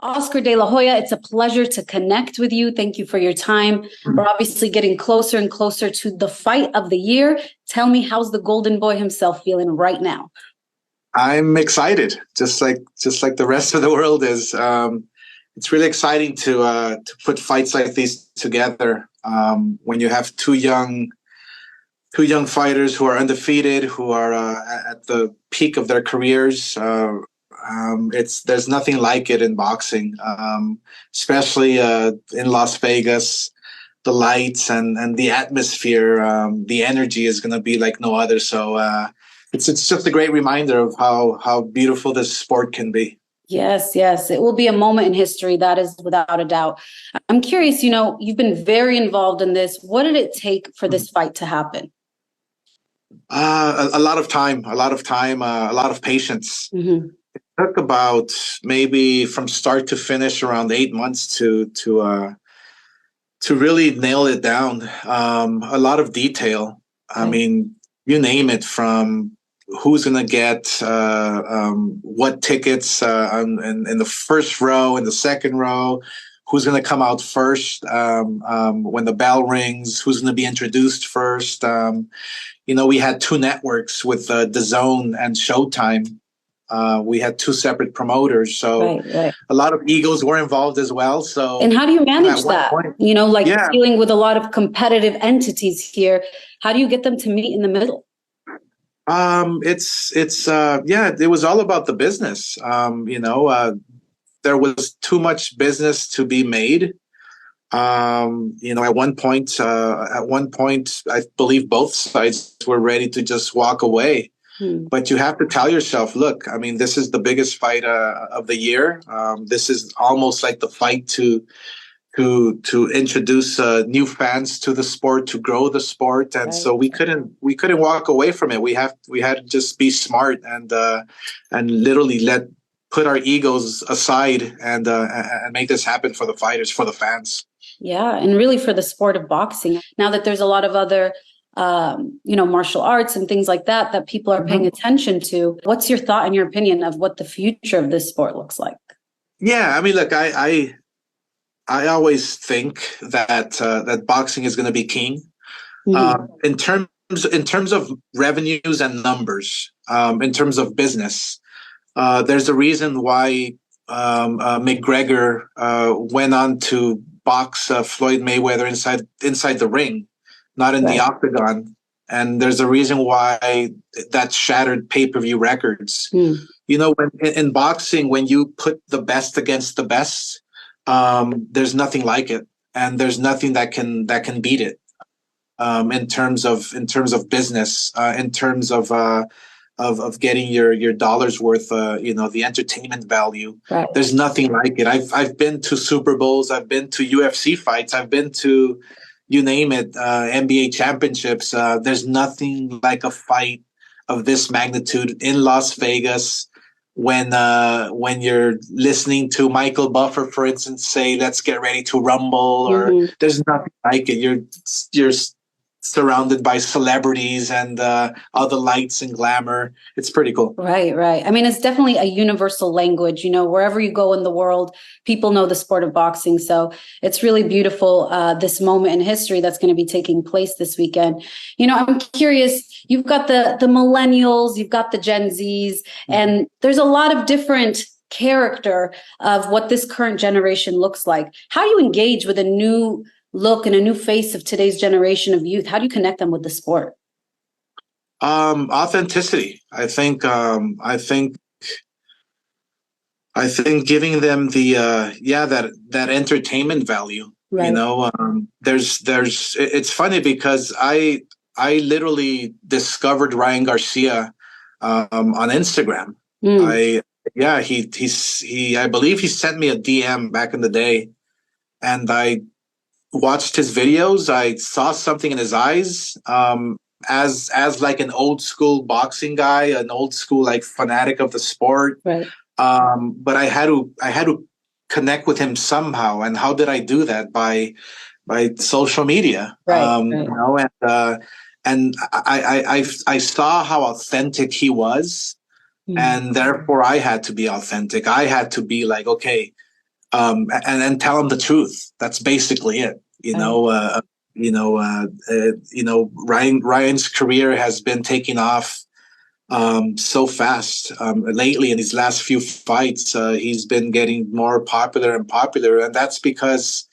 Oscar de la Hoya, it's a pleasure to connect with you. Thank you for your time. We're obviously getting closer and closer to the fight of the year. Tell me, how's the Golden Boy himself feeling right now? I'm excited, just like the rest of the world is. It's really exciting to put fights like these together when you have two young fighters who are undefeated, who are at the peak of their careers. It's There's nothing like it in boxing, especially in Las Vegas. The lights and the atmosphere, the energy is going to be like no other. So it's just a great reminder of how beautiful this sport can be. Yes, yes. It will be a moment in history, that is without a doubt. I'm curious, you've been very involved in this. What did it take for this fight to happen? A lot of time, a lot of patience. Hmm. Took about maybe from start to finish around 8 months to really nail it down. A lot of detail. I Okay. mean, you name it, from who's going to get what tickets in the first row, in the second row, who's going to come out first when the bell rings, who's going to be introduced first. We had two networks with DAZN and Showtime. We had two separate promoters, so Right, right. a lot of egos were involved as well. And So how do you at manage one that? point, Like yeah, dealing with a lot of competitive entities here. How do you get them to meet in the middle? yeah, it was all about the business. There was too much business to be made. At one point, I believe both sides were ready to just walk away. Hmm. But you have to tell yourself, look, I mean, this is the biggest fight of the year. This is almost like the fight to introduce new fans to the sport, to grow the sport, and Right. so we couldn't walk away from it. We had to just be smart and literally put our egos aside and make this happen for the fighters, for the fans. Yeah, and really for the sport of boxing. Now that there's a lot of other, martial arts and things like that that people are paying attention to, what's your thought and your opinion of what the future of this sport looks like? Yeah, I mean, look, I always think that boxing is going to be king. Mhm. In terms of revenues and numbers, in terms of business. There's a reason why McGregor went on to box Floyd Mayweather inside the ring, not in the Right. octagon. And there's a reason why that shattered pay-per-view records. Mm. When in boxing, when you put the best against the best, there's nothing like it, and there's nothing that can beat it. In terms of business, in terms of getting your dollars worth, the entertainment value. Right. There's nothing like it. I've been to Super Bowls, I've been to UFC fights, I've been to, you name it, NBA championships. There's nothing like a fight of this magnitude in Las Vegas. When you're listening to Michael Buffer, for instance, say, "Let's get ready to rumble," or Mhm. there's nothing like it. You're surrounded by celebrities and all the lights and glamour. It's pretty cool. Right, right. I mean, it's definitely a universal language. Wherever you go in the world, people know the sport of boxing. So it's really beautiful, this moment in history that's going to be taking place this weekend. I'm curious, you've got the millennials, you've got the Gen Zs, and there's a lot of different character of what this current generation looks like. How do you engage with a new look and a new face of today's generation of youth? How do you connect them with the sport? Authenticity. I think giving them that entertainment value. Right. It's funny because I literally discovered Ryan Garcia on Instagram. Mm. I Yeah, he I believe he sent me a DM back in the day, and I watched his videos. I saw something in his eyes. As like an old school boxing guy, an old school like fanatic of the sport. Right. But I had to connect with him somehow. And how did I do that? By social media. Right. Right. And I saw how authentic he was, Mm. and therefore I had to be authentic. I had to be like, okay, and tell him the truth. That's basically it. Ryan's career has been taking off so fast lately. In his last few fights, he's been getting more popular and popular, and that's because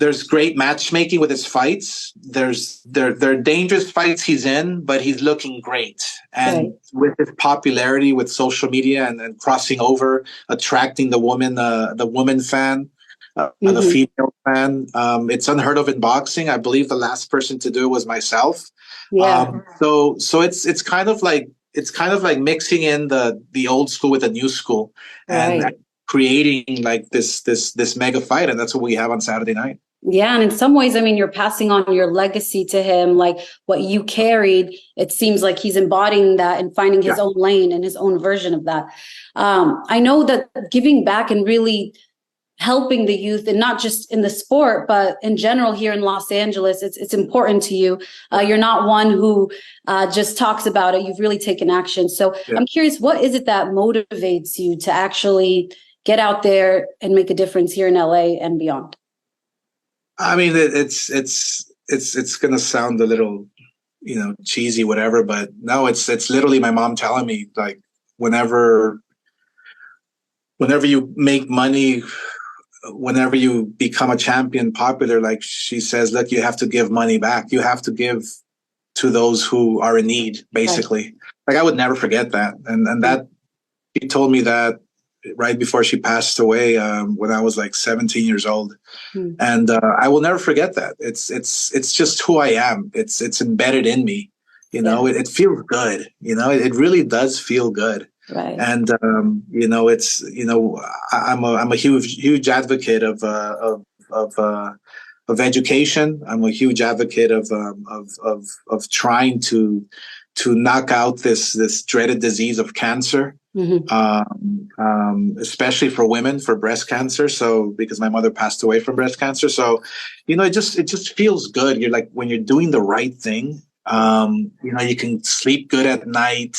there's great matchmaking with his fights. There are dangerous fights he's in, but he's looking great. And Right. with his popularity with social media and crossing over, attracting the woman fan, the Mhm. female fan, it's unheard of in boxing. I believe the last person to do it was myself. Yeah. So it's kind of like mixing in the old school with the new school and Right. creating like this mega fight, and that's what we have on Saturday night. Yeah, and in some ways, I mean, you're passing on your legacy to him, like what you carried. It seems like he's embodying that and finding his Yeah. own lane and his own version of that. I know that giving back and really helping the youth, and not just in the sport, but in general here in Los Angeles, it's important to you. You're not one who just talks about it. You've really taken action. So Yeah. I'm curious, what is it that motivates you to actually get out there and make a difference here in LA and beyond? I mean, it's gonna sound a little, cheesy, whatever, but no, it's literally my mom telling me like whenever whenever you make money, whenever you become a champion, popular, like she says, look, you have to give money back. You have to give to those who are in need, basically. Like I would never forget that, and that she told me that right before she passed away when I was like 17 years old. Mm. And I will never forget that. It's just who I am. It's embedded in me. It feels good. It really does feel good. Right. And I'm a huge advocate of education. I'm a huge advocate of trying to knock out this dreaded disease of cancer. Mm-hmm. Especially for women, for breast cancer. So because my mother passed away from breast cancer, so it just feels good. You're like when you're doing the right thing. You can sleep good at night.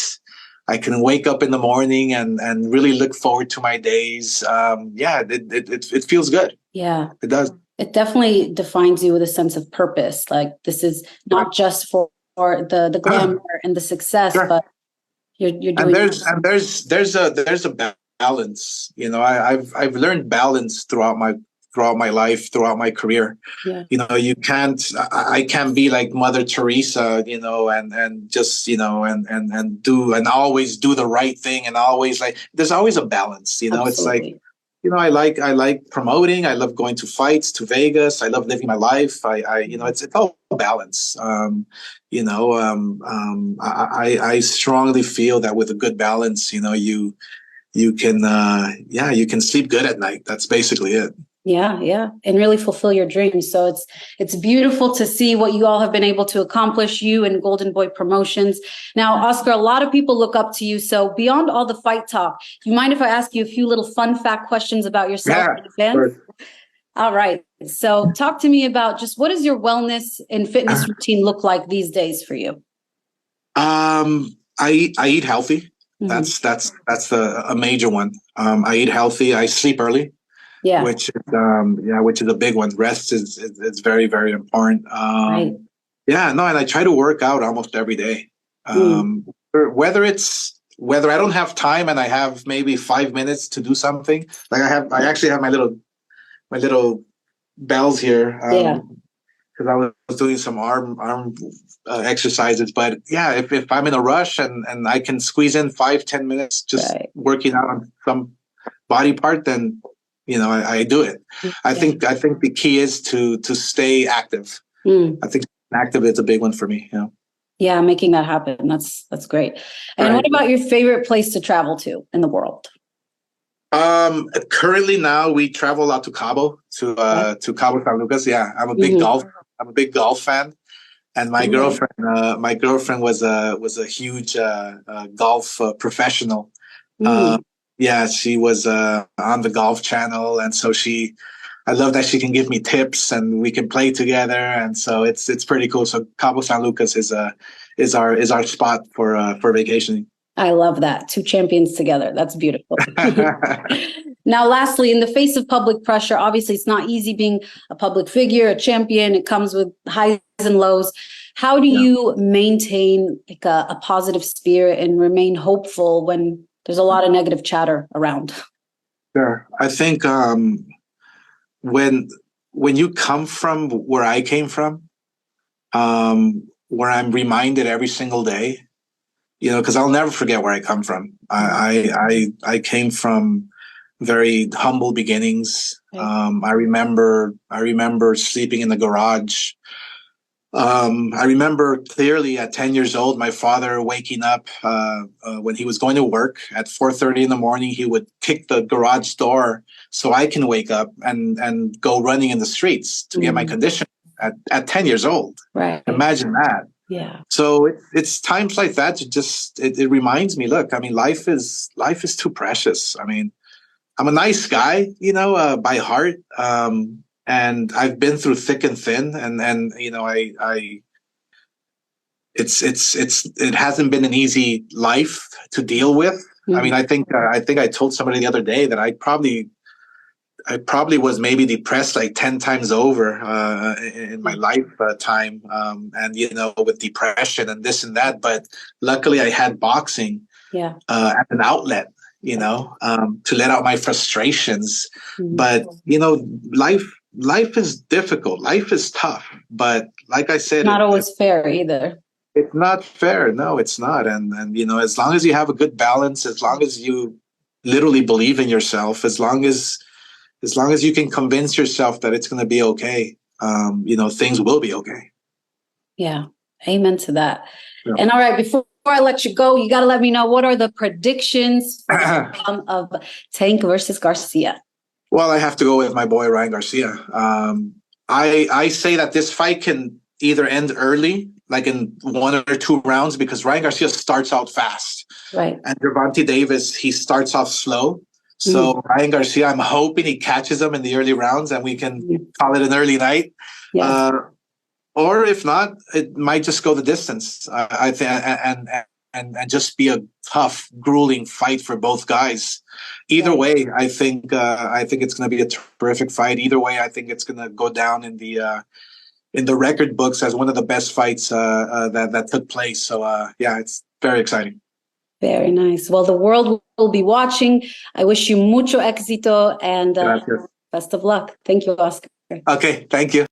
I can wake up in the morning and really look forward to my days. It feels good. Yeah. It does. It definitely defines you with a sense of purpose. Like this is not just for the glamour and the success, Sure. but you're doing. And there's a balance. I've learned balance throughout my life, throughout my career. Yeah. I can't be like Mother Teresa, and just and do and always do the right thing, and always like there's always a balance. It's like Absolutely. I like promoting. I love going to fights, to Vegas. I love living my life. It's all balance. I strongly feel that with a good balance, you can sleep good at night. That's basically it. Yeah, and really fulfill your dreams. So it's beautiful to see what you all have been able to accomplish, you and Golden Boy Promotions. Now, Oscar, a lot of people look up to you. So beyond all the fight talk, do you mind if I ask you a few little fun fact questions about yourself and your fans? Sure. All right. So talk to me about just what does your wellness and fitness routine look like these days for you? I eat healthy. Mm-hmm. That's a major one. I eat healthy. I sleep early. Yeah. Which is a big one. Rest is very, very important. Right. Yeah, no, and I try to work out almost every day. Whether I don't have time and I have maybe 5 minutes to do something, like I actually have my little bells here. Yeah. Because I was doing some arm exercises, but yeah, if I'm in a rush and I can squeeze in 5-10 minutes just working out on some body part, then I do it. I think the key is to stay active. I think active is a big one for me. Yeah, making that happen. That's great. And what about your favorite place to travel to in the world? Currently now we travel a lot to Cabo, to Cabo San Lucas. Yeah, I'm a big golf fan, and my girlfriend was a huge golf professional. Yeah, she was on the Golf Channel, and so I love that she can give me tips and we can play together, and so it's pretty cool. So Cabo San Lucas is our spot for vacationing. I love that. Two champions together. That's beautiful. Now, lastly, in the face of public pressure, obviously it's not easy being a public figure, a champion. It comes with highs and lows. How do you maintain like a positive spirit and remain hopeful when there's a lot of negative chatter around? Sure. I think when you come from where I came from, where I'm reminded every single day, you know, because I'll never forget where I come from. I came from very humble beginnings. I remember sleeping in the garage. I remember clearly at 10 years old, my father waking up when he was going to work at 4:30 in the morning. He would kick the garage door so I can wake up and go running in the streets to get my condition at 10 years old. Right. Imagine that. Yeah. So it's times like that to just it reminds me. Look, I mean, life is too precious. I mean, I'm a nice guy, you know, by heart. And I've been through thick and thin, and you know, it hasn't been an easy life to deal with. I mean, I think I told somebody the other day that I probably was maybe depressed like 10 times over in my lifetime, and you know, with depression and this and that. But luckily, I had boxing as an outlet, you know, to let out my frustrations. But you know, life is difficult. Life is tough. But like I said, not always fair either. It's not fair. No, it's not. And you know, as long as you have a good balance, as long as you literally believe in yourself, as long as you can convince yourself that it's going to be okay, you know, things will be okay. Yeah. Amen to that. Yeah. And all right, before I let you go, you got to let me know, what are the predictions for the outcome of Tank versus Garcia? Well, I have to go with my boy, Ryan Garcia. I say that this fight can either end early, like in 1 or 2 rounds, because Ryan Garcia starts out fast. Right. And Gervonta Davis, he starts off slow. So Ryan Garcia, I'm hoping he catches him in the early rounds and we can call it an early night. Yes. Or if not, it might just go the distance. I think, and just be a tough, grueling fight for both guys. Either way, I think it's going to be a terrific fight. Either way, I think it's going to go down in the record books as one of the best fights that took place. So yeah, it's very exciting. Very nice. Well, the world will be watching. I wish you mucho éxito and best of luck. Thank you, Oscar. Okay, thank you.